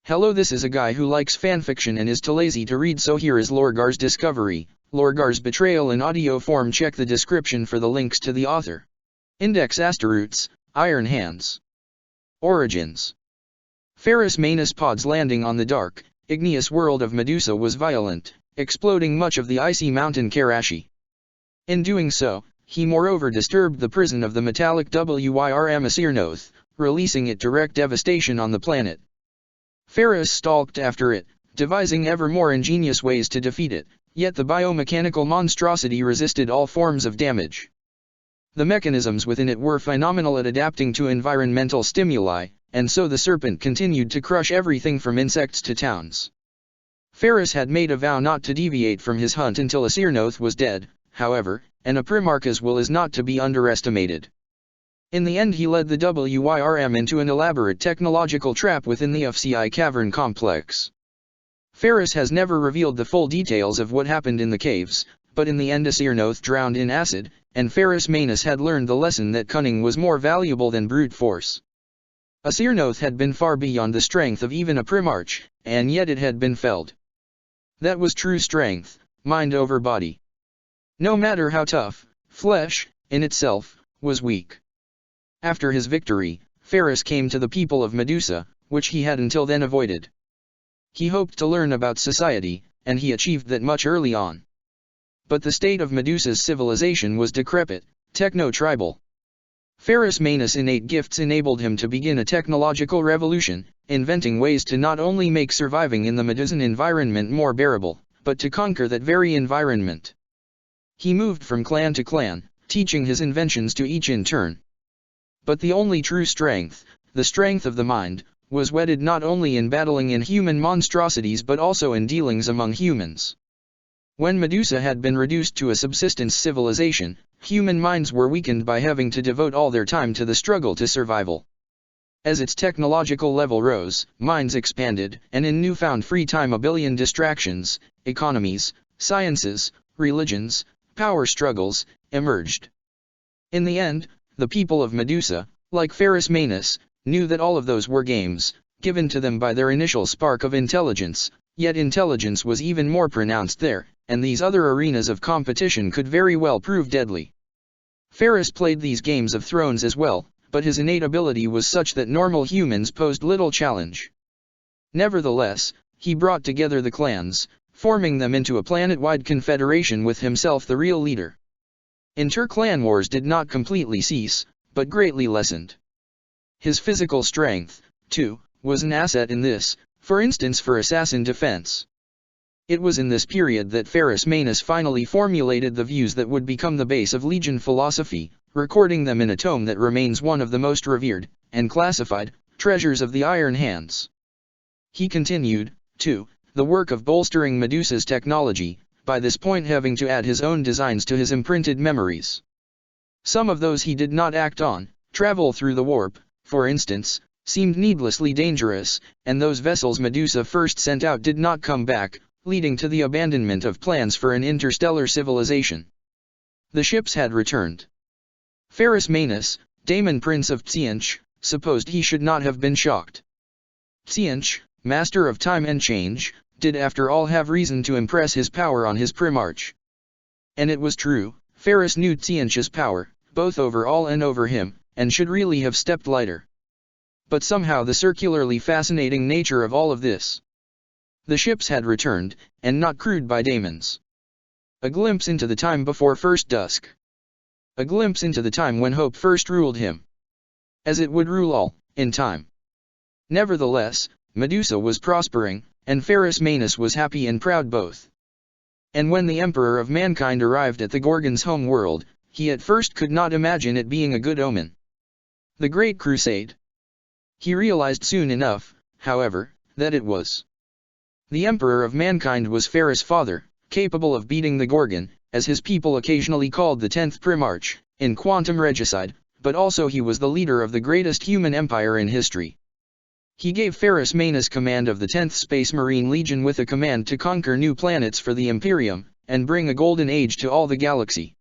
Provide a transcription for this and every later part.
Hello, this is a guy who likes fanfiction and is too lazy to read, so here is Lorgar's discovery, Lorgar's Betrayal in audio form. Check the description for the links to the author. Index Asteroids, Iron Hands. Origins. Ferrus Manus Pod's landing on the dark, igneous world of Medusa was violent, exploding much of the icy mountain Karashi. In doing so, he moreover disturbed the prison of the metallic Wyrm Aseernoth, releasing it to wreak devastation on the planet. Ferrus stalked after it, devising ever more ingenious ways to defeat it, yet the biomechanical monstrosity resisted all forms of damage. The mechanisms within it were phenomenal at adapting to environmental stimuli, and so the serpent continued to crush everything from insects to towns. Ferrus had made a vow not to deviate from his hunt until Aseernoth was dead, however, and a Primarch's will is not to be underestimated. In the end he led the Wyrm into an elaborate technological trap within the FCI cavern complex. Ferrus has never revealed the full details of what happened in the caves, but in the end Aseernoth drowned in acid, and Ferrus Manus had learned the lesson that cunning was more valuable than brute force. Aseernoth had been far beyond the strength of even a Primarch, and yet it had been felled. That was true strength, mind over body. No matter how tough, flesh, in itself, was weak. After his victory, Ferrus came to the people of Medusa, which he had until then avoided. He hoped to learn about society, and he achieved that much early on. But the state of Medusa's civilization was decrepit, techno-tribal. Ferrus Manus' innate gifts enabled him to begin a technological revolution, inventing ways to not only make surviving in the Medusan environment more bearable, but to conquer that very environment. He moved from clan to clan, teaching his inventions to each in turn. But the only true strength, the strength of the mind, was wedded not only in battling inhuman monstrosities but also in dealings among humans. When Medusa had been reduced to a subsistence civilization, human minds were weakened by having to devote all their time to the struggle to survival. As its technological level rose, minds expanded, and in newfound free time a billion distractions, economies, sciences, religions, power struggles, emerged. In the end, the people of Medusa, like Ferrus Manus, knew that all of those were games, given to them by their initial spark of intelligence, yet intelligence was even more pronounced there, and these other arenas of competition could very well prove deadly. Ferrus played these games of thrones as well, but his innate ability was such that normal humans posed little challenge. Nevertheless, he brought together the clans, forming them into a planet-wide confederation with himself the real leader. Inter-clan wars did not completely cease, but greatly lessened. His physical strength, too, was an asset in this, for instance for assassin defense. It was in this period that Ferrus Manus finally formulated the views that would become the base of Legion philosophy, recording them in a tome that remains one of the most revered, and classified, treasures of the Iron Hands. He continued, too, the work of bolstering Medusa's technology, by this point having to add his own designs to his imprinted memories. Some of those he did not act on. Travel through the warp, for instance, seemed needlessly dangerous, and those vessels Medusa first sent out did not come back, leading to the abandonment of plans for an interstellar civilization. The ships had returned. Ferrus Manus, Daemon Prince of Tzianch, supposed he should not have been shocked. Tzianch, master of time and change, did after all have reason to impress his power on his Primarch. And it was true, Ferrus knew Tzianch's power, both over all and over him, and should really have stepped lighter. But somehow the circularly fascinating nature of all of this. The ships had returned, and not crewed by daemons. A glimpse into the time before first dusk. A glimpse into the time when hope first ruled him. As it would rule all, in time. Nevertheless, Medusa was prospering, and Ferrus Manus was happy and proud both. And when the Emperor of Mankind arrived at the Gorgon's home world, he at first could not imagine it being a good omen. The Great Crusade. He realized soon enough, however, that it was. The Emperor of Mankind was Ferrus' father, capable of beating the Gorgon, as his people occasionally called the 10th Primarch, in quantum regicide, but also he was the leader of the greatest human empire in history. He gave Ferrus Manus command of the 10th Space Marine Legion with a command to conquer new planets for the Imperium, and bring a golden age to all the galaxy.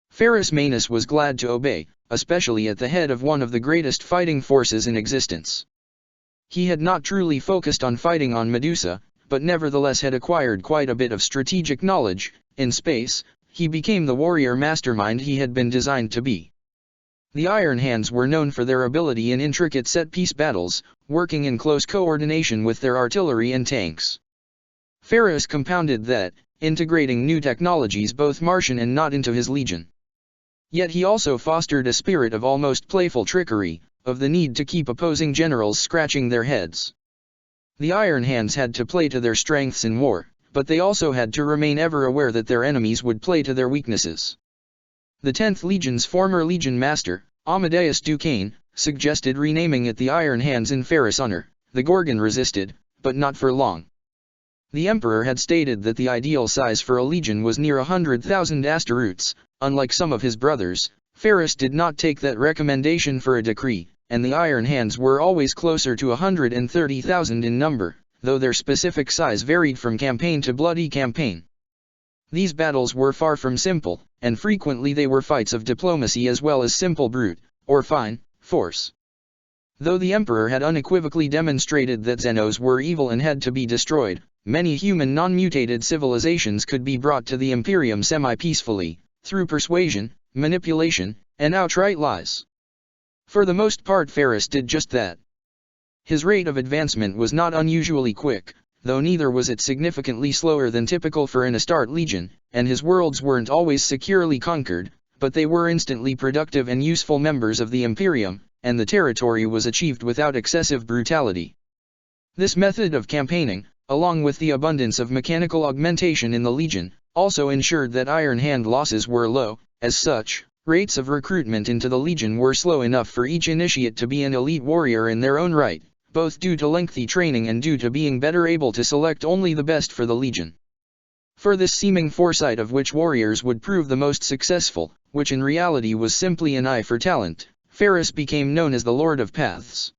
Ferrus Manus was glad to obey, especially at the head of one of the greatest fighting forces in existence. He had not truly focused on fighting on Medusa, but nevertheless had acquired quite a bit of strategic knowledge. In space, he became the warrior mastermind he had been designed to be. The Iron Hands were known for their ability in intricate set-piece battles, working in close coordination with their artillery and tanks. Ferris compounded that, integrating new technologies both Martian and not into his legion. Yet he also fostered a spirit of almost playful trickery, of the need to keep opposing generals scratching their heads. The Iron Hands had to play to their strengths in war, but they also had to remain ever aware that their enemies would play to their weaknesses. The 10th Legion's former Legion Master, Amadeus Duquesne, suggested renaming it the Iron Hands in Ferris' honor. The Gorgon resisted, but not for long. The Emperor had stated that the ideal size for a legion was near 100,000 asteroids. Unlike some of his brothers, Ferris did not take that recommendation for a decree, and the Iron Hands were always closer to 130,000 in number, though their specific size varied from campaign to bloody campaign. These battles were far from simple, and frequently they were fights of diplomacy as well as simple brute, or fine, force. Though the Emperor had unequivocally demonstrated that Xenos were evil and had to be destroyed, many human non-mutated civilizations could be brought to the Imperium semi-peacefully, through persuasion, manipulation, and outright lies. For the most part Ferris did just that. His rate of advancement was not unusually quick, though neither was it significantly slower than typical for an Astarte legion, and his worlds weren't always securely conquered, but they were instantly productive and useful members of the Imperium, and the territory was achieved without excessive brutality. This method of campaigning, along with the abundance of mechanical augmentation in the legion, also ensured that Iron Hand losses were low. As such, rates of recruitment into the legion were slow enough for each initiate to be an elite warrior in their own right, both due to lengthy training and due to being better able to select only the best for the legion. For this seeming foresight of which warriors would prove the most successful, which in reality was simply an eye for talent, Ferris became known as the Lord of Paths.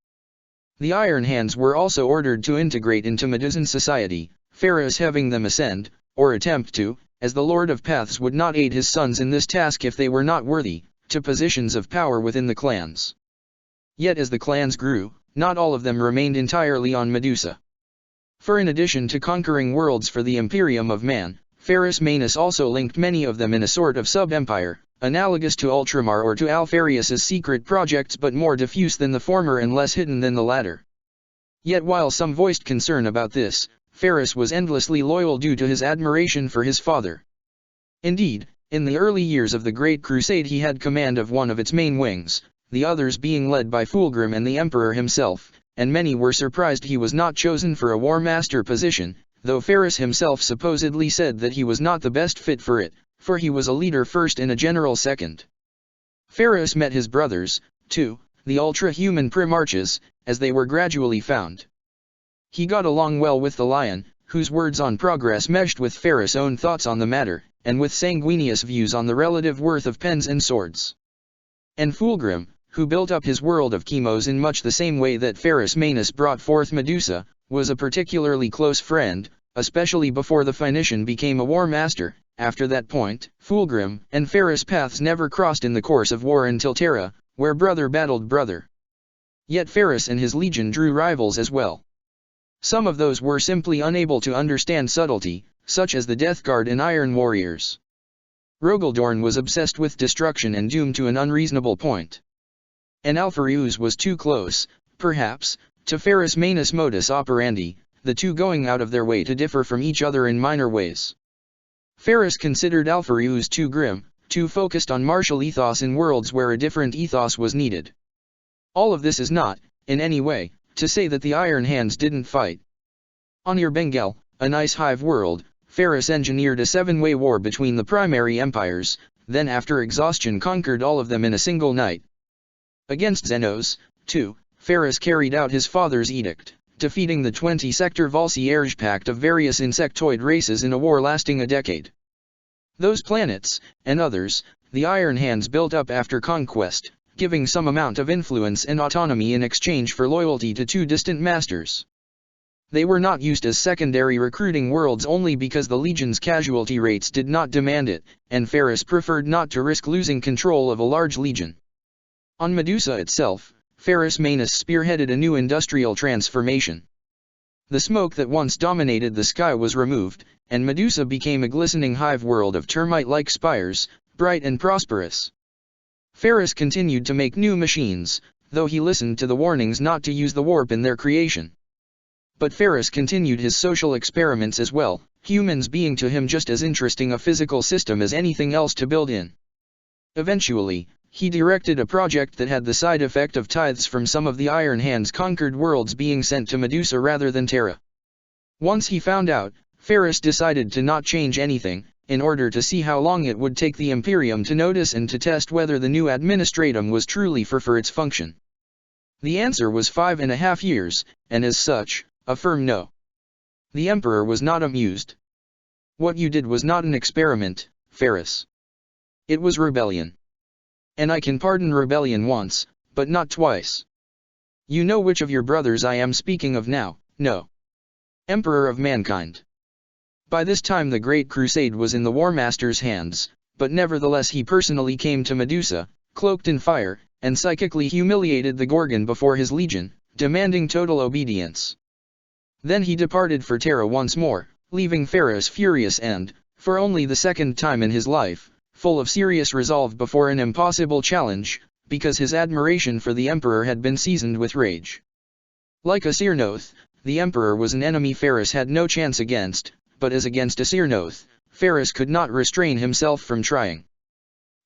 The Iron Hands were also ordered to integrate into Medusan society, Ferris having them ascend, or attempt to, as the Lord of Paths would not aid his sons in this task if they were not worthy, to positions of power within the clans. Yet as the clans grew, not all of them remained entirely on Medusa. For in addition to conquering worlds for the Imperium of Man, Ferris Manus also linked many of them in a sort of sub-empire, analogous to Ultramar or to Alpharius's secret projects but more diffuse than the former and less hidden than the latter. Yet while some voiced concern about this, Ferris was endlessly loyal due to his admiration for his father. Indeed, in the early years of the Great Crusade he had command of one of its main wings, the others being led by Fulgrim and the Emperor himself, and many were surprised he was not chosen for a War Master position, though Ferris himself supposedly said that he was not the best fit for it, for he was a leader first and a general second. Ferris met his brothers, too, the ultra-human Primarches, as they were gradually found. He got along well with the Lion, whose words on progress meshed with Ferris' own thoughts on the matter, and with Sanguinius' views on the relative worth of pens and swords. And Fulgrim, who built up his world of chemos in much the same way that Ferris Manus brought forth Medusa, was a particularly close friend, especially before the Phoenician became a war master. After that point, Fulgrim and Ferris' paths never crossed in the course of war until Terra, where brother battled brother. Yet Ferris and his legion drew rivals as well. Some of those were simply unable to understand subtlety, such as the Death Guard and Iron Warriors. Rogaldorn was obsessed with destruction and doomed to an unreasonable point. And Alpharius was too close, perhaps, to Ferris Manus' modus operandi, the two going out of their way to differ from each other in minor ways. Ferris considered Alpharius too grim, too focused on martial ethos in worlds where a different ethos was needed. All of this is not, in any way, to say that the Iron Hands didn't fight. On Ur Bengal, a nice hive world, Ferris engineered a 7-way war between the primary empires, then after exhaustion conquered all of them in a single night. Against Xenos, too, Ferris carried out his father's edict, defeating the 20-sector Volsierge pact of various insectoid races in a war lasting a decade. Those planets, and others, the Iron Hands built up after conquest, giving some amount of influence and autonomy in exchange for loyalty to two distant masters. They were not used as secondary recruiting worlds only because the Legion's casualty rates did not demand it, and Ferris preferred not to risk losing control of a large legion. On Medusa itself, Ferrus Manus spearheaded a new industrial transformation. The smoke that once dominated the sky was removed, and Medusa became a glistening hive world of termite-like spires, bright and prosperous. Ferrus continued to make new machines, though he listened to the warnings not to use the warp in their creation. But Ferrus continued his social experiments as well, humans being to him just as interesting a physical system as anything else to build in. Eventually, he directed a project that had the side effect of tithes from some of the Iron Hand's conquered worlds being sent to Medusa rather than Terra. Once he found out, Ferrus decided to not change anything, in order to see how long it would take the Imperium to notice and to test whether the new administratum was truly for its function. The answer was 5.5 years, and as such, a firm no. The Emperor was not amused. What you did was not an experiment, Ferrus. It was rebellion. And I can pardon rebellion once, but not twice. You know which of your brothers I am speaking of now, no. Emperor of mankind. By this time the Great Crusade was in the War Master's hands, but nevertheless he personally came to Medusa, cloaked in fire, and psychically humiliated the Gorgon before his legion, demanding total obedience. Then he departed for Terra once more, leaving Ferrus furious and, for only the second time in his life, full of serious resolve before an impossible challenge, because his admiration for the Emperor had been seasoned with rage. Like a Cyrnoth, the Emperor was an enemy Ferrus had no chance against, but as against a Cyrnoth, Ferrus could not restrain himself from trying.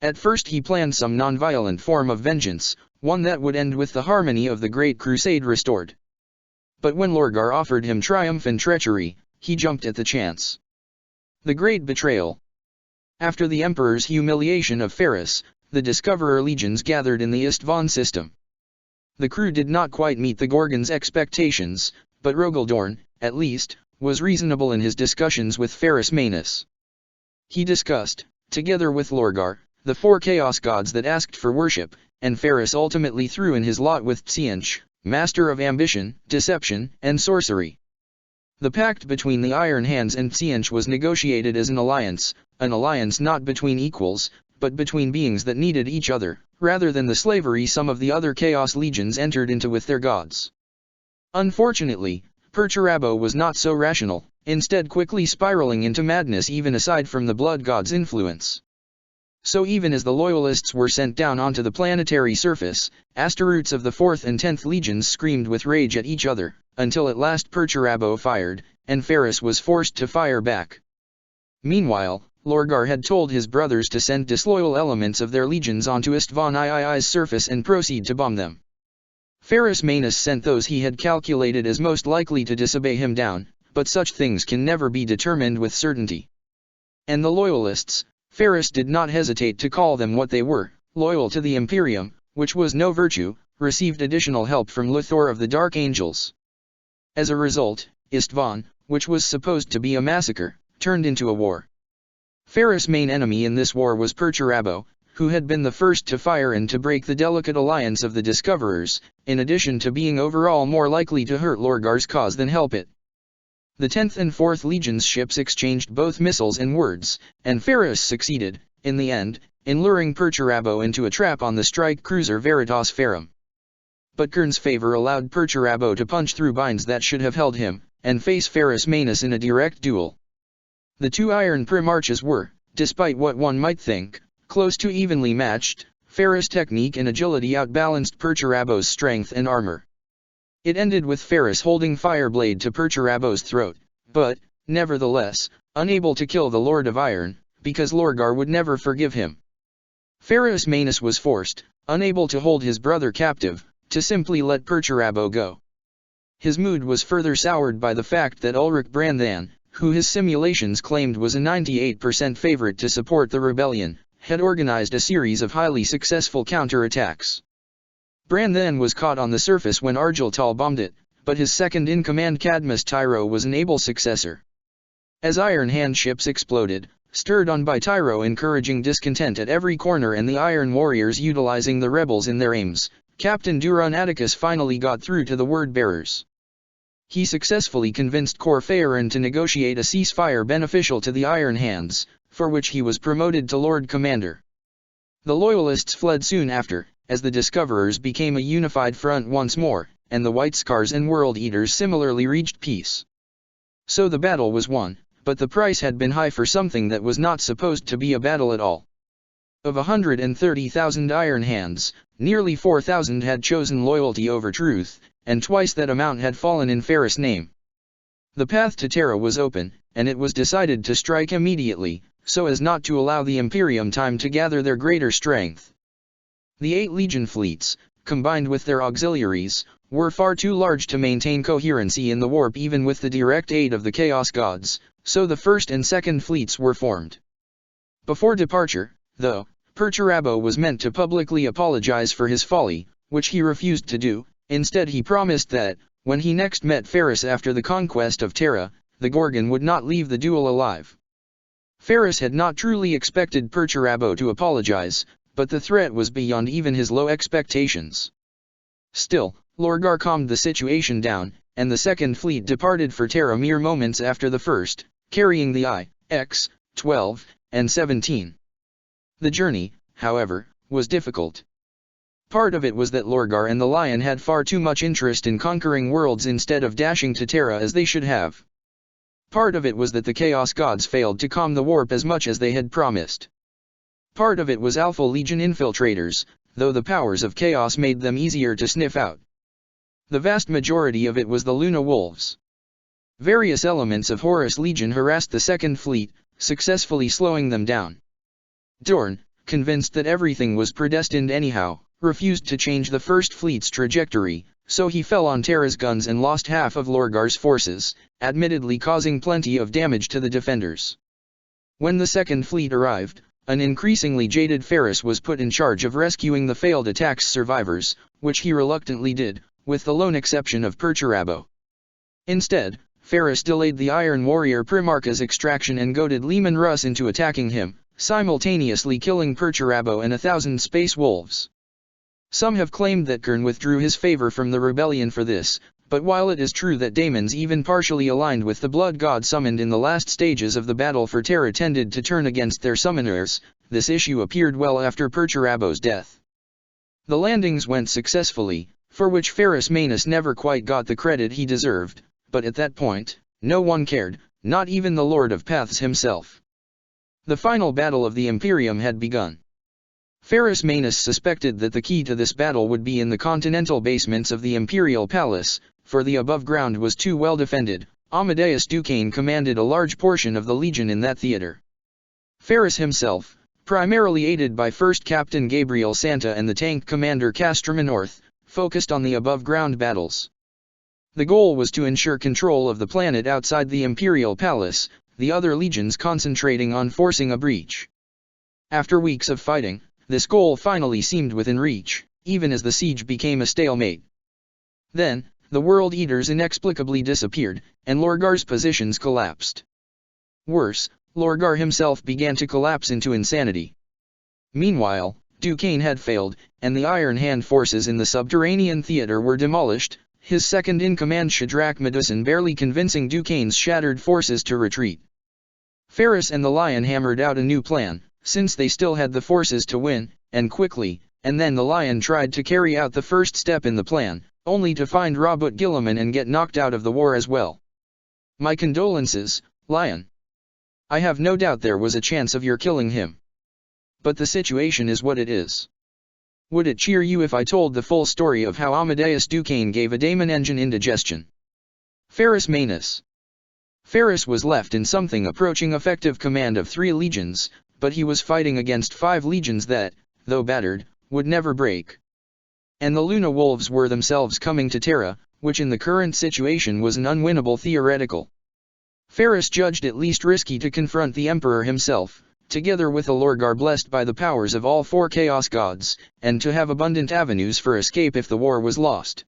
At first he planned some non-violent form of vengeance, one that would end with the harmony of the Great Crusade restored. But when Lorgar offered him triumph and treachery, he jumped at the chance. The Great Betrayal. After the Emperor's humiliation of Ferrus, the Discoverer legions gathered in the Istvan system. The crew did not quite meet the Gorgon's expectations, but Rogaldorn, at least, was reasonable in his discussions with Ferrus Manus. He discussed, together with Lorgar, the 4 chaos gods that asked for worship, and Ferrus ultimately threw in his lot with Tseanch, master of ambition, deception, and sorcery. The pact between the Iron Hands and Tseanch was negotiated as an alliance not between equals, but between beings that needed each other, rather than the slavery some of the other Chaos legions entered into with their gods. Unfortunately, Perturabo was not so rational, instead quickly spiraling into madness even aside from the blood god's influence. So even as the Loyalists were sent down onto the planetary surface, Asteroutes of the 4th and 10th legions screamed with rage at each other, until at last Perturabo fired, and Ferrus was forced to fire back. Meanwhile, Lorgar had told his brothers to send disloyal elements of their legions onto Istvan III's surface and proceed to bomb them. Ferrus Manus sent those he had calculated as most likely to disobey him down, but such things can never be determined with certainty. And the Loyalists, Ferrus did not hesitate to call them what they were, loyal to the Imperium, which was no virtue, received additional help from Luthor of the Dark Angels. As a result, Istvan, which was supposed to be a massacre, turned into a war. Ferrus' main enemy in this war was Perturabo, who had been the first to fire and to break the delicate alliance of the Discoverers, in addition to being overall more likely to hurt Lorgar's cause than help it. The 10th and 4th Legions ships exchanged both missiles and words, and Ferrus succeeded, in the end, in luring Perturabo into a trap on the strike cruiser Veritas Ferrum. But Kern's favor allowed Perturabo to punch through binds that should have held him, and face Ferrus Manus in a direct duel. The two iron Primarchs were, despite what one might think, close to evenly matched. Ferrus' technique and agility outbalanced Perturabo's strength and armor. It ended with Ferrus holding Fireblade to Perturabo's throat, but, nevertheless, unable to kill the Lord of Iron, because Lorgar would never forgive him. Ferrus Manus was forced, unable to hold his brother captive, to simply let Perturabo go. His mood was further soured by the fact that Ulrich Brandthan, who his simulations claimed was a 98% favorite to support the rebellion, had organized a series of highly successful counterattacks. Brandthan was caught on the surface when Argiltal bombed it, but his second-in-command Cadmus Tyro was an able successor. As Iron Hand ships exploded, stirred on by Tyro encouraging discontent at every corner and the Iron Warriors utilizing the rebels in their aims, Captain Duron Atticus finally got through to the word-bearers. He successfully convinced Corphaeron to negotiate a ceasefire beneficial to the Iron Hands, for which he was promoted to Lord Commander. The Loyalists fled soon after, as the Discoverers became a unified front once more, and the White Scars and World Eaters similarly reached peace. So the battle was won, but the price had been high for something that was not supposed to be a battle at all. Of 130,000 Iron Hands, nearly 4,000 had chosen loyalty over truth, and twice that amount had fallen in Ferris' name. The path to Terra was open, and it was decided to strike immediately, so as not to allow the Imperium time to gather their greater strength. The 8 Legion fleets, combined with their auxiliaries, were far too large to maintain coherency in the warp even with the direct aid of the Chaos Gods, so the first and second fleets were formed. Before departure, though, Perturabo was meant to publicly apologize for his folly, which he refused to do. Instead he promised that, when he next met Ferris after the conquest of Terra, the Gorgon would not leave the duel alive. Ferris had not truly expected Perturabo to apologize, but the threat was beyond even his low expectations. Still, Lorgar calmed the situation down, and the second fleet departed for Terra mere moments after the first, carrying the I-X, 12, and 17. The journey, however, was difficult. Part of it was that Lorgar and the Lion had far too much interest in conquering worlds instead of dashing to Terra as they should have. Part of it was that the Chaos Gods failed to calm the warp as much as they had promised. Part of it was Alpha Legion infiltrators, though the powers of Chaos made them easier to sniff out. The vast majority of it was the Luna Wolves. Various elements of Horus Legion harassed the Second Fleet, successfully slowing them down. Dorn, convinced that everything was predestined anyhow, refused to change the First Fleet's trajectory, so he fell on Terra's guns and lost half of Lorgar's forces, admittedly causing plenty of damage to the defenders. When the Second Fleet arrived, an increasingly jaded Ferris was put in charge of rescuing the failed attack's survivors, which he reluctantly did, with the lone exception of Perturabo. Instead, Ferris delayed the Iron Warrior Primarch's extraction and goaded Leman Russ into attacking him, simultaneously killing Perturabo and 1,000 Space Wolves. Some have claimed that Kern withdrew his favor from the rebellion for this, but while it is true that daemons even partially aligned with the blood god summoned in the last stages of the battle for Terra tended to turn against their summoners, this issue appeared well after Perturabo's death. The landings went successfully, for which Ferris Manus never quite got the credit he deserved, but at that point, no one cared, not even the Lord of Paths himself. The final battle of the Imperium had begun. Ferris Manus suspected that the key to this battle would be in the continental basements of the Imperial Palace, for the above ground was too well defended. Amadeus Duquesne commanded a large portion of the Legion in that theater. Ferris himself, primarily aided by 1st Captain Gabriel Santa and the tank commander Castroma North, focused on the above-ground battles. The goal was to ensure control of the planet outside the Imperial Palace, the other legions concentrating on forcing a breach. After weeks of fighting, this goal finally seemed within reach, even as the siege became a stalemate. Then, the World Eaters inexplicably disappeared, and Lorgar's positions collapsed. Worse, Lorgar himself began to collapse into insanity. Meanwhile, Duquesne had failed, and the Iron Hand forces in the subterranean theater were demolished, his second-in-command Shadrach Medusan barely convincing Duquesne's shattered forces to retreat. Ferris and the Lion hammered out a new plan, since they still had the forces to win, and quickly, and then the Lion tried to carry out the first step in the plan, only to find Robert Gilliman and get knocked out of the war as well. My condolences, Lion. I have no doubt there was a chance of your killing him. But the situation is what it is. Would it cheer you if I told the full story of how Amadeus Duquesne gave a daemon engine indigestion? Ferris Manus. Ferris was left in something approaching effective command of 3 legions, but he was fighting against 5 legions that, though battered, would never break. And the Luna Wolves were themselves coming to Terra, which in the current situation was an unwinnable theoretical. Ferris judged it least risky to confront the Emperor himself, together with a Lorgar blessed by the powers of all 4 Chaos Gods, and to have abundant avenues for escape if the war was lost.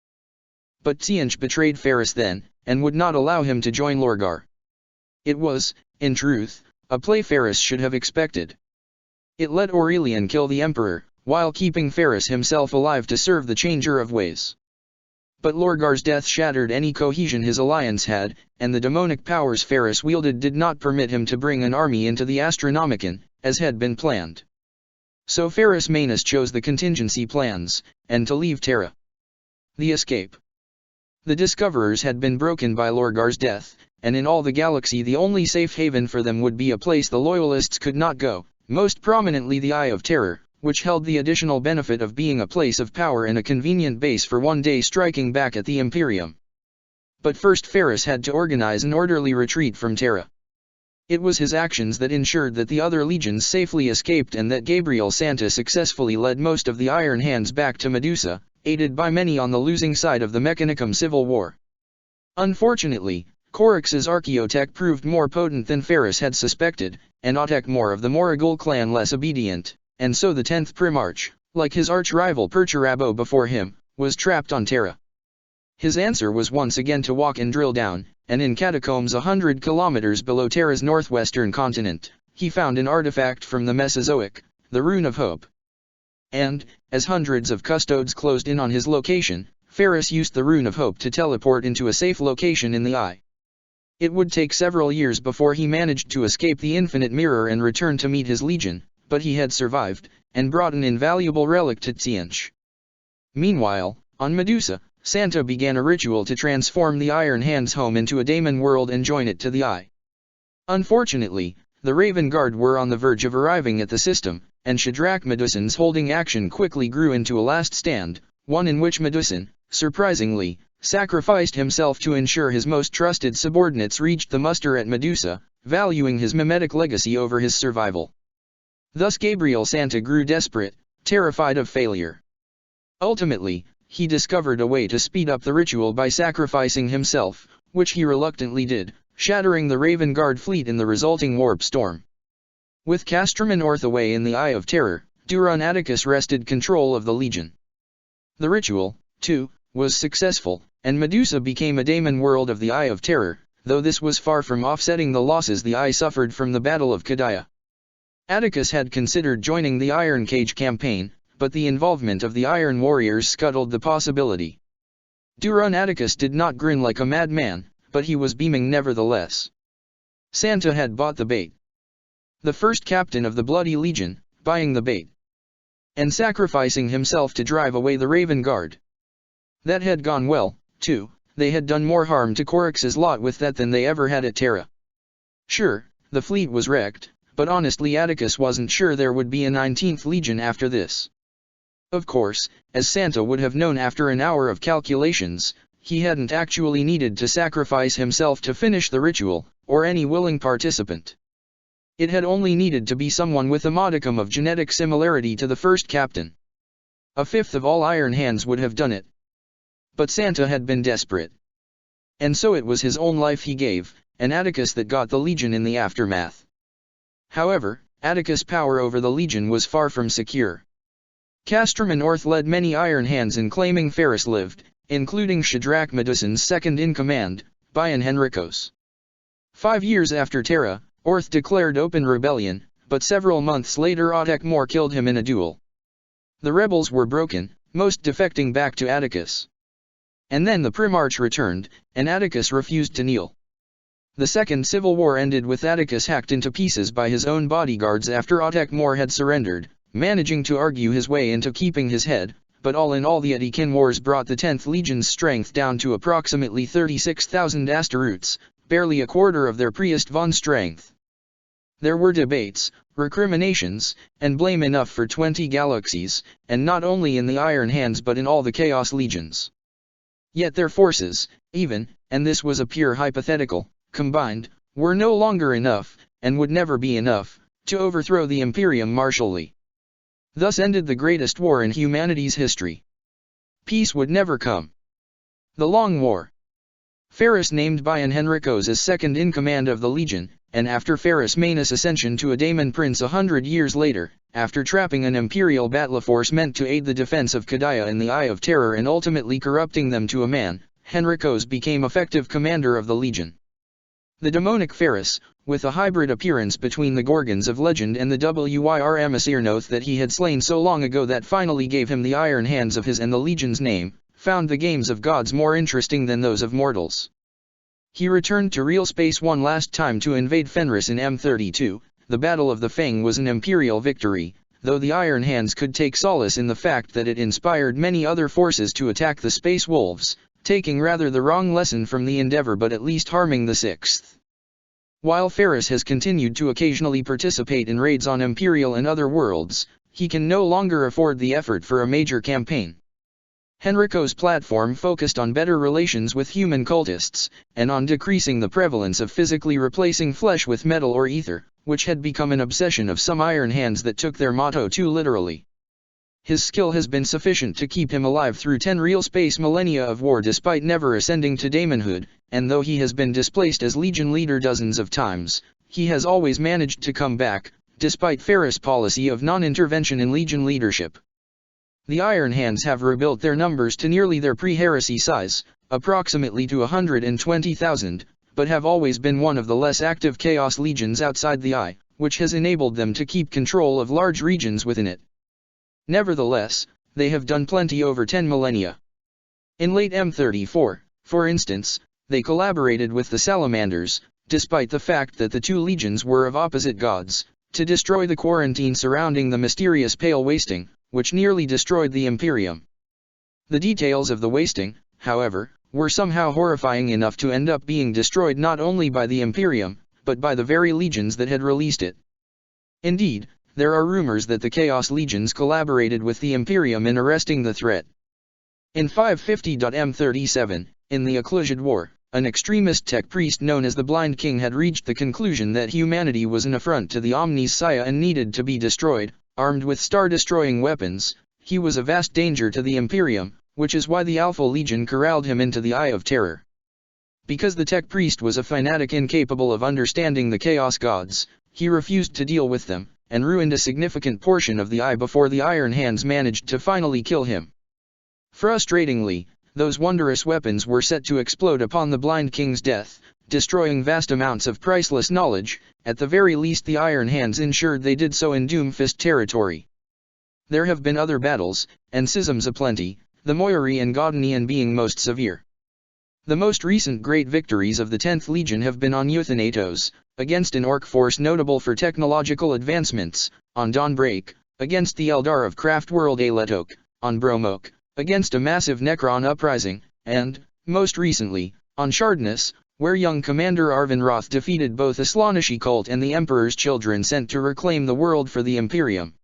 But Tzeentch betrayed Ferris then, and would not allow him to join Lorgar. It was, in truth, a play Ferris should have expected. It let Aurelian kill the Emperor, while keeping Ferris himself alive to serve the Changer of Ways. But Lorgar's death shattered any cohesion his alliance had, and the demonic powers Ferris wielded did not permit him to bring an army into the Astronomicon, as had been planned. So Ferrus Manus chose the contingency plans, and to leave Terra. The escape. The Discoverers had been broken by Lorgar's death, and in all the galaxy the only safe haven for them would be a place the Loyalists could not go, most prominently the Eye of Terror, which held the additional benefit of being a place of power and a convenient base for one day striking back at the Imperium. But first Ferrus had to organize an orderly retreat from Terra. It was his actions that ensured that the other legions safely escaped and that Gabriel Santa successfully led most of the Iron Hands back to Medusa, aided by many on the losing side of the Mechanicum civil war. Unfortunately, Coryx's archaeotech proved more potent than Ferrus had suspected, and Autek more of the Morrigal clan less obedient, and so the 10th Primarch, like his arch-rival Perturabo before him, was trapped on Terra. His answer was once again to walk and drill down, and in catacombs 100 kilometers below Terra's northwestern continent, he found an artifact from the Mesozoic, the Rune of Hope. And, as hundreds of custodes closed in on his location, Ferrus used the Rune of Hope to teleport into a safe location in the Eye. It would take several years before he managed to escape the Infinite Mirror and return to meet his legion, but he had survived, and brought an invaluable relic to Tzientch. Meanwhile, on Medusa, Santa began a ritual to transform the Iron Hands home into a daemon world and join it to the Eye. Unfortunately, the Raven Guard were on the verge of arriving at the system, and Shadrach Medusan's holding action quickly grew into a last stand, one in which Medusan, surprisingly, sacrificed himself to ensure his most trusted subordinates reached the muster at Medusa, valuing his mimetic legacy over his survival. Thus Gabriel Santa grew desperate, terrified of failure. Ultimately, he discovered a way to speed up the ritual by sacrificing himself, which he reluctantly did, shattering the Raven Guard fleet in the resulting warp storm. With Castrum and Orth away in the Eye of Terror, Duron Atticus wrested control of the Legion. The ritual, too, was successful, and Medusa became a daemon world of the Eye of Terror, though this was far from offsetting the losses the Eye suffered from the Battle of Kadaya. Atticus had considered joining the Iron Cage campaign, but the involvement of the Iron Warriors scuttled the possibility. Duron Atticus did not grin like a madman, but he was beaming nevertheless. Santa had bought the bait. The first captain of the Bloody Legion, buying the bait. And sacrificing himself to drive away the Raven Guard. That had gone well, too. They had done more harm to Coryx's lot with that than they ever had at Terra. Sure, the fleet was wrecked, but honestly Atticus wasn't sure there would be a 19th Legion after this. Of course, as Santa would have known after an hour of calculations, he hadn't actually needed to sacrifice himself to finish the ritual, or any willing participant. It had only needed to be someone with a modicum of genetic similarity to the first captain. A fifth of all Iron Hands would have done it. But Santa had been desperate. And so it was his own life he gave, and Atticus that got the Legion in the aftermath. However, Atticus' power over the Legion was far from secure. Castrum and Orth led many Iron Hands in claiming Ferrus lived, including Shadrach Medusan's second-in-command, Bion Henricos. 5 years after Terra, Orth declared open rebellion, but several months later Autek Mor killed him in a duel. The rebels were broken, most defecting back to Atticus. And then the Primarch returned, and Atticus refused to kneel. The Second Civil War ended with Atticus hacked into pieces by his own bodyguards after Autek Mor had surrendered, managing to argue his way into keeping his head, but all in all the Attican Wars brought the 10th Legion's strength down to approximately 36,000 Asteroutes, barely a quarter of their Priest von strength. There were debates, recriminations, and blame enough for 20 galaxies, and not only in the Iron Hands but in all the Chaos Legions. Yet their forces, even, and this was a pure hypothetical, combined, were no longer enough, and would never be enough, to overthrow the Imperium martially. Thus ended the greatest war in humanity's history. Peace would never come. The Long War. Ferrus named Bion Henricos as second-in-command of the Legion, and after Ferrus Manus' ascension to a Daemon Prince 100 years later, after trapping an Imperial battleforce meant to aid the defense of Kadaya in the Eye of Terror and ultimately corrupting them to a man, Henricos became effective commander of the Legion. The demonic Ferrus, with a hybrid appearance between the Gorgons of legend and the Wyr Amasirnoth that he had slain so long ago that finally gave him the Iron Hands of his and the Legion's name, found the games of gods more interesting than those of mortals. He returned to real space one last time to invade Fenris in M32. The Battle of the Fang was an Imperial victory, though the Iron Hands could take solace in the fact that it inspired many other forces to attack the Space Wolves, taking rather the wrong lesson from the endeavor but at least harming the Sixth. While Ferris has continued to occasionally participate in raids on Imperial and other worlds, he can no longer afford the effort for a major campaign. Henrico's platform focused on better relations with human cultists, and on decreasing the prevalence of physically replacing flesh with metal or ether, which had become an obsession of some Iron Hands that took their motto too literally. His skill has been sufficient to keep him alive through 10 real space millennia of war despite never ascending to daemonhood, and though he has been displaced as Legion leader dozens of times, he has always managed to come back, despite Ferris' policy of non-intervention in Legion leadership. The Iron Hands have rebuilt their numbers to nearly their pre-heresy size, approximately to 120,000, but have always been one of the less active Chaos Legions outside the Eye, which has enabled them to keep control of large regions within it. Nevertheless, they have done plenty over 10 millennia. In late M34, for instance, they collaborated with the Salamanders, despite the fact that the two legions were of opposite gods, to destroy the quarantine surrounding the mysterious Pale Wasting, which nearly destroyed the Imperium. The details of the wasting, however, were somehow horrifying enough to end up being destroyed not only by the Imperium, but by the very legions that had released it. Indeed, there are rumors that the Chaos Legions collaborated with the Imperium in arresting the threat. In 550.M37, in the Occlusive War, an extremist tech priest known as the Blind King had reached the conclusion that humanity was an affront to the Omni's Saya and needed to be destroyed. Armed with star-destroying weapons, he was a vast danger to the Imperium, which is why the Alpha Legion corralled him into the Eye of Terror. Because the tech priest was a fanatic incapable of understanding the Chaos Gods, he refused to deal with them, and ruined a significant portion of the Eye before the Iron Hands managed to finally kill him. Frustratingly, those wondrous weapons were set to explode upon the Blind King's death, destroying vast amounts of priceless knowledge. At the very least the Iron Hands ensured they did so in Doomfist territory. There have been other battles, and schisms aplenty, the Moiri and Godinian being most severe. The most recent great victories of the 10th Legion have been on Euthanatos, against an Orc force notable for technological advancements, on Dawnbreak, against the Eldar of Craftworld Aletok, on Bromok, against a massive Necron uprising, and, most recently, on Shardness, where young Commander Arvinroth defeated both a Slaaneshi cult and the Emperor's children sent to reclaim the world for the Imperium.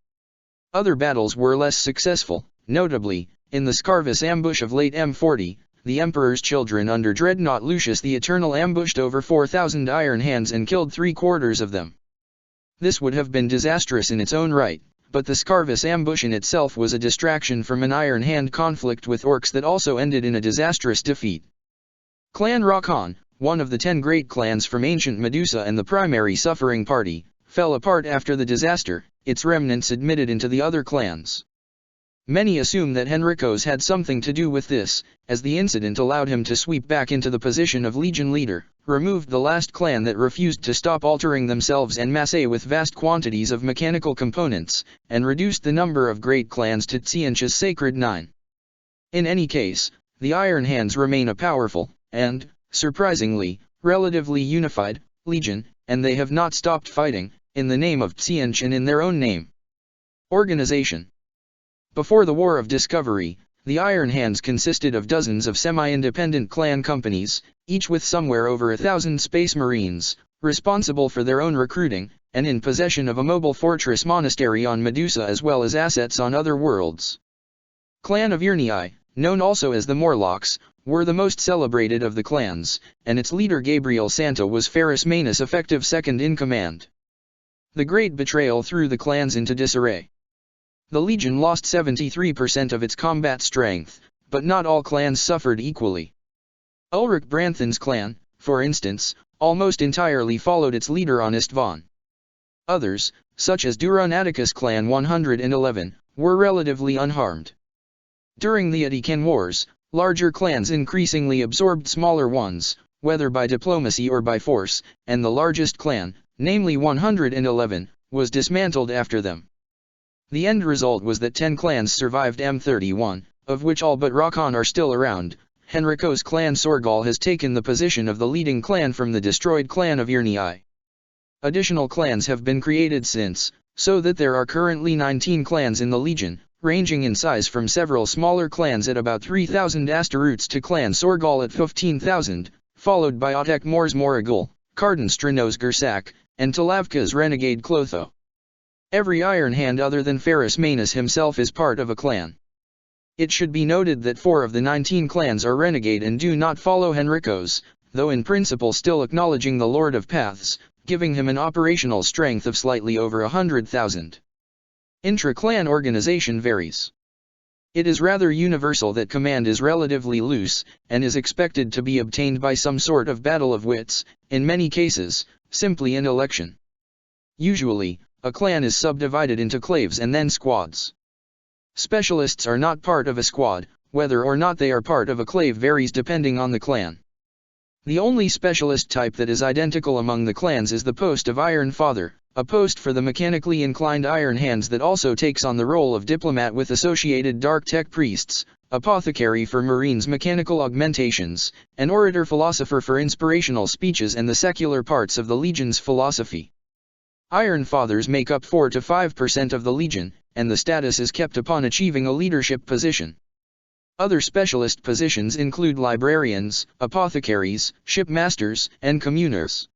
Other battles were less successful, notably, in the Scarvis ambush of late M40, the Emperor's children under Dreadnought Lucius the Eternal ambushed over 4,000 Iron Hands and killed 3/4 of them. This would have been disastrous in its own right, but the Scarvis ambush in itself was a distraction from an Iron Hand conflict with Orcs that also ended in a disastrous defeat. Clan Rakan, one of the 10 great clans from ancient Medusa and the primary suffering party, fell apart after the disaster, its remnants admitted into the other clans. Many assume that Henricos had something to do with this, as the incident allowed him to sweep back into the position of Legion leader, removed the last clan that refused to stop altering themselves en masse with vast quantities of mechanical components, and reduced the number of great clans to Tsianch's sacred 9. In any case, the Iron Hands remain a powerful, and, surprisingly, relatively unified, legion, and they have not stopped fighting, in the name of Tsianch and in their own name. Organization. Before the War of Discovery, the Iron Hands consisted of dozens of semi-independent clan companies, each with somewhere over 1,000 space marines, responsible for their own recruiting, and in possession of a mobile fortress monastery on Medusa as well as assets on other worlds. Clan of Irnii, known also as the Morlocks, were the most celebrated of the clans, and its leader Gabriel Santa was Ferris Manus' effective second-in-command. The Great Betrayal threw the clans into disarray. The Legion lost 73% of its combat strength, but not all clans suffered equally. Ulrich Branthen's clan, for instance, almost entirely followed its leader on Istvan. Others, such as Duran Atticus Clan 111, were relatively unharmed. During the Adikan Wars, larger clans increasingly absorbed smaller ones, whether by diplomacy or by force, and the largest clan, namely 111, was dismantled after them. The end result was that 10 clans survived M31, of which all but Rakan are still around. Henricos' clan Sorgal has taken the position of the leading clan from the destroyed clan of Irnii. Additional clans have been created since, So that there are currently 19 clans in the Legion, ranging in size from several smaller clans at about 3,000 Asteroutes to Clan Sorgal at 15,000, followed by Otek Mor's Moragul, Carden Strinos Gersak, and Talavka's Renegade Clotho. Every Iron Hand other than Ferrus Manus himself is part of a clan. It should be noted that 4 of the 19 clans are renegade and do not follow Henricos, though in principle still acknowledging the Lord of Paths, giving him an operational strength of slightly over 100,000. Intra-clan organization varies. It is rather universal that command is relatively loose, and is expected to be obtained by some sort of battle of wits, in many cases, simply an election. Usually, a clan is subdivided into claves and then squads. Specialists are not part of a squad, whether or not they are part of a clave varies depending on the clan. The only specialist type that is identical among the clans is the post of Iron Father, a post for the mechanically inclined Iron Hands that also takes on the role of diplomat with associated Dark Tech priests, apothecary for Marines' mechanical augmentations, an orator-philosopher for inspirational speeches and the secular parts of the Legion's philosophy. Iron Fathers make up 4 to 5% of the Legion, and the status is kept upon achieving a leadership position. Other specialist positions include librarians, apothecaries, shipmasters, and communers.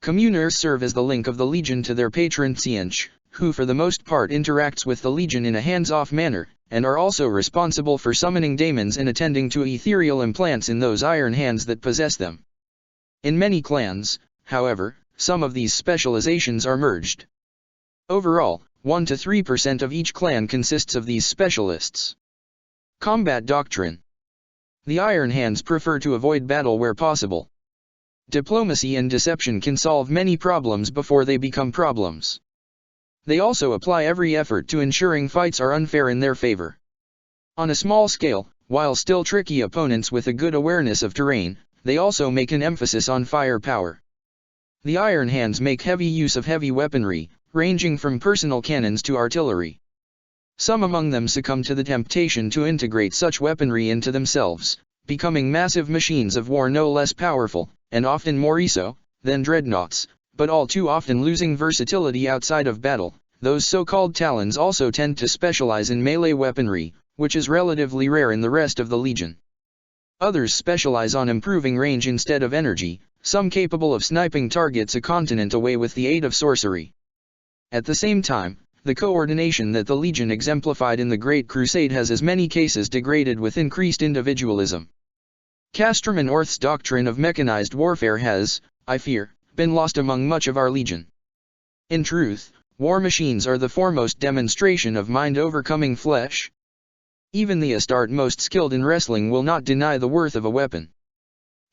Communers serve as the link of the Legion to their patron Tzeentch, who for the most part interacts with the Legion in a hands-off manner, and are also responsible for summoning daemons and attending to ethereal implants in those Iron Hands that possess them. In many clans, however, some of these specializations are merged. Overall, 1 to 3% of each clan consists of these specialists. Combat Doctrine. The Iron Hands prefer to avoid battle where possible. Diplomacy and deception can solve many problems before they become problems. They also apply every effort to ensuring fights are unfair in their favor. On a small scale, while still tricky opponents with a good awareness of terrain, they also make an emphasis on firepower. The Iron Hands make heavy use of heavy weaponry, ranging from personal cannons to artillery. Some among them succumb to the temptation to integrate such weaponry into themselves, becoming massive machines of war no less powerful, and often more so, than dreadnoughts, but all too often losing versatility outside of battle. Those so-called Talons also tend to specialize in melee weaponry, which is relatively rare in the rest of the Legion. Others specialize on improving range instead of energy, some capable of sniping targets a continent away with the aid of sorcery. At the same time, the coordination that the Legion exemplified in the Great Crusade has in many cases degraded with increased individualism. Castrum and Orth's doctrine of mechanized warfare has, I fear, been lost among much of our Legion. In truth, war machines are the foremost demonstration of mind overcoming flesh. Even the Astarte most skilled in wrestling will not deny the worth of a weapon.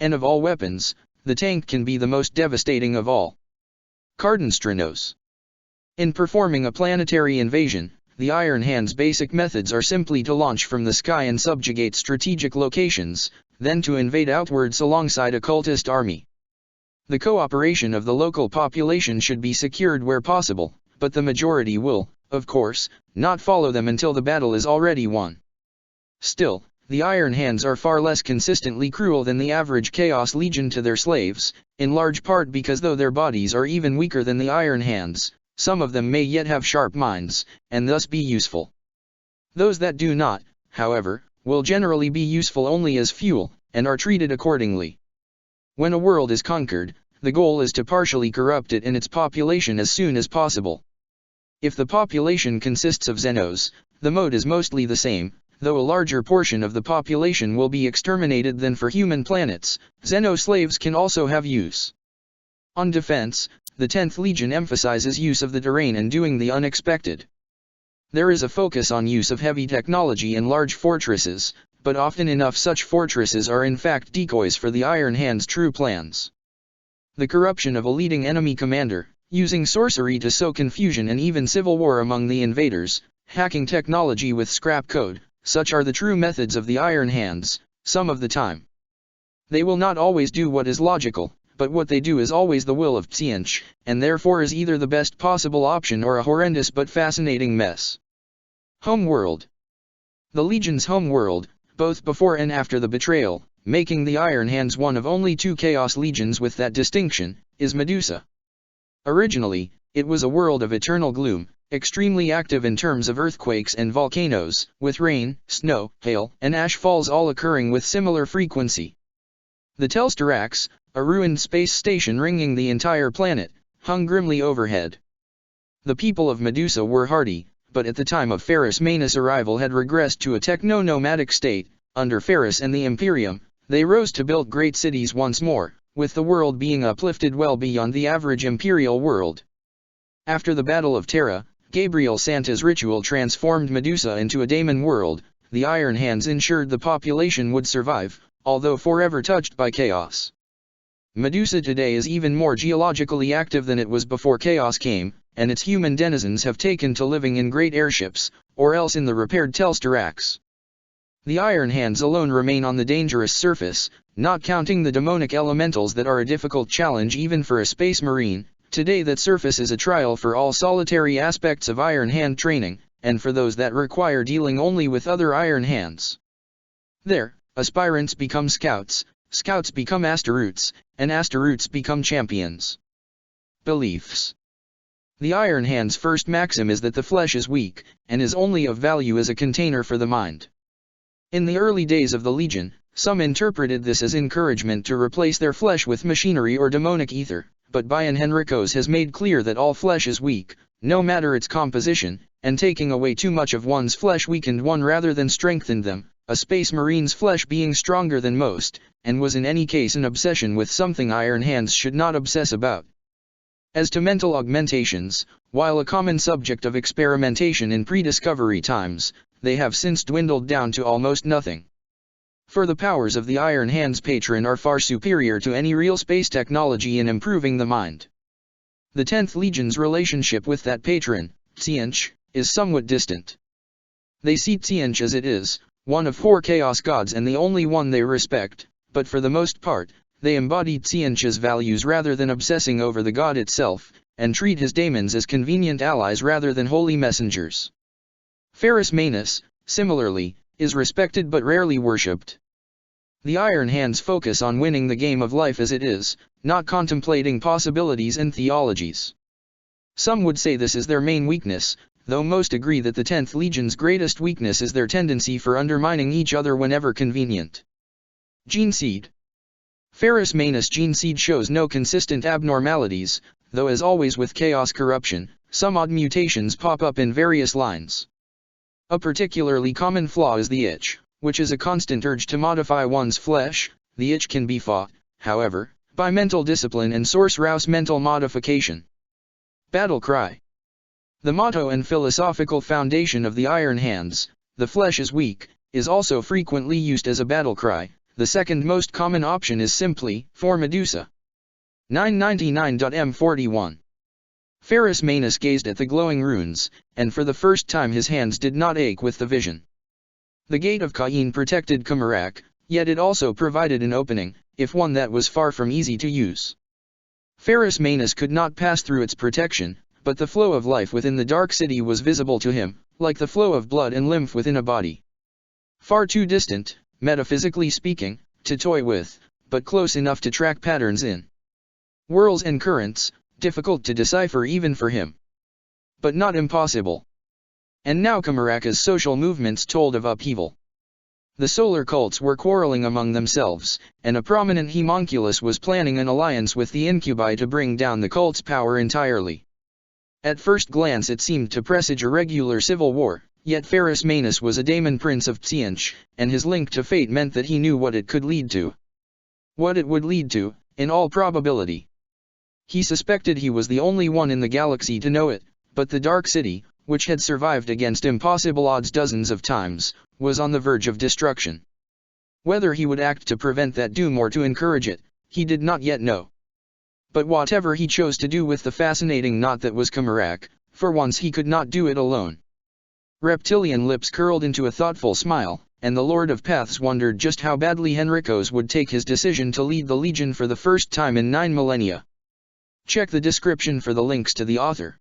And of all weapons, the tank can be the most devastating of all. Carden Strinos. In performing a planetary invasion, the Iron Hand's basic methods are simply to launch from the sky and subjugate strategic locations, then to invade outwards alongside a cultist army. The cooperation of the local population should be secured where possible, but the majority will, of course, not follow them until the battle is already won. Still, the Iron Hands are far less consistently cruel than the average Chaos Legion to their slaves, in large part because though their bodies are even weaker than the Iron Hands, some of them may yet have sharp minds, and thus be useful. Those that do not, however, will generally be useful only as fuel, and are treated accordingly. When a world is conquered, the goal is to partially corrupt it and its population as soon as possible. If the population consists of Xenos, the mode is mostly the same, though a larger portion of the population will be exterminated than for human planets. Xeno slaves can also have use. On defense, the 10th Legion emphasizes use of the terrain and doing the unexpected. There is a focus on use of heavy technology in large fortresses, but often enough such fortresses are in fact decoys for the Iron Hand's true plans. The corruption of a leading enemy commander, using sorcery to sow confusion and even civil war among the invaders, hacking technology with scrap code, such are the true methods of the Iron Hands, some of the time. They will not always do what is logical, but what they do is always the will of Tzeentch, and therefore is either the best possible option or a horrendous but fascinating mess. Homeworld. The Legion's homeworld, both before and after the Betrayal, making the Iron Hands one of only 2 Chaos Legions with that distinction, is Medusa. Originally, It was a world of eternal gloom, extremely active in terms of earthquakes and volcanoes, with rain, snow, hail, and ash falls all occurring with similar frequency. The Telstarax, a ruined space station ringing the entire planet, hung grimly overhead. The people of Medusa were hardy, but at the time of Ferrus Manus' arrival had regressed to a techno-nomadic state. Under Ferrus and the Imperium, they rose to build great cities once more, with the world being uplifted well beyond the average imperial world. After the Battle of Terra, Gabriel Santa's ritual transformed Medusa into a daemon world. The Iron Hands ensured the population would survive, although forever touched by chaos. Medusa today is even more geologically active than it was before chaos came, and its human denizens have taken to living in great airships, or else in the repaired Telstarax. The Iron Hands alone remain on the dangerous surface, not counting the demonic elementals that are a difficult challenge even for a space marine. Today that surface is a trial for all solitary aspects of Iron Hand training, and for those that require dealing only with other Iron Hands. There, aspirants become scouts, scouts become asteroutes, and asteroutes become champions. Beliefs. The Iron Hand's first maxim is that the flesh is weak, and is only of value as a container for the mind. In the early days of the Legion, some interpreted this as encouragement to replace their flesh with machinery or demonic ether, but Bion Henricos has made clear that all flesh is weak, no matter its composition, and taking away too much of one's flesh weakened one rather than strengthened them, a space marine's flesh being stronger than most, and was in any case an obsession with something Iron Hands should not obsess about. As to mental augmentations, while a common subject of experimentation in pre-discovery times, they have since dwindled down to almost nothing. For the powers of the Iron Hands patron are far superior to any real space technology in improving the mind. The 10th Legion's relationship with that patron, Tzeentch, is somewhat distant. They see Tzeentch as it is, one of 4 chaos gods and the only one they respect, but for the most part, they embody Tzeentch's values rather than obsessing over the god itself, and treat his daemons as convenient allies rather than holy messengers. Ferrus Manus, similarly, is respected but rarely worshipped. The Iron Hands focus on winning the game of life as it is, not contemplating possibilities and theologies. Some would say this is their main weakness, though most agree that the 10th Legion's greatest weakness is their tendency for undermining each other whenever convenient. Gene seed. Ferrus Manus' gene seed shows no consistent abnormalities, though as always with chaos corruption, some odd mutations pop up in various lines. A particularly common flaw is the itch, which is a constant urge to modify one's flesh. The itch can be fought, however, by mental discipline and source-rouse mental modification. Battle cry. The motto and philosophical foundation of the Iron Hands, "The flesh is weak," is also frequently used as a battle cry. The second most common option is simply, "For Medusa." 999.m41. Ferrus Manus gazed at the glowing runes, and for the first time his hands did not ache with the vision. The Gate of Cain protected Commerac, yet it also provided an opening, if one that was far from easy to use. Ferrus Manus could not pass through its protection, but the flow of life within the Dark City was visible to him, like the flow of blood and lymph within a body. Far too distant, metaphysically speaking, to toy with, but close enough to track patterns in. Whirls and currents, difficult to decipher even for him. But not impossible. And now Commerac's social movements told of upheaval. The solar cults were quarreling among themselves, and a prominent homunculus was planning an alliance with the incubi to bring down the cult's power entirely. At first glance it seemed to presage a regular civil war, yet Ferrus Manus was a daemon prince of Tzeentch, and his link to fate meant that he knew what it could lead to. What it would lead to, in all probability. He suspected he was the only one in the galaxy to know it, but the Dark City, which had survived against impossible odds dozens of times, was on the verge of destruction. Whether he would act to prevent that doom or to encourage it, he did not yet know. But whatever he chose to do with the fascinating knot that was Commerac, for once he could not do it alone. Reptilian lips curled into a thoughtful smile, and the Lord of Paths wondered just how badly Henricos would take his decision to lead the Legion for the first time in 9 millennia. Check the description for the links to the author.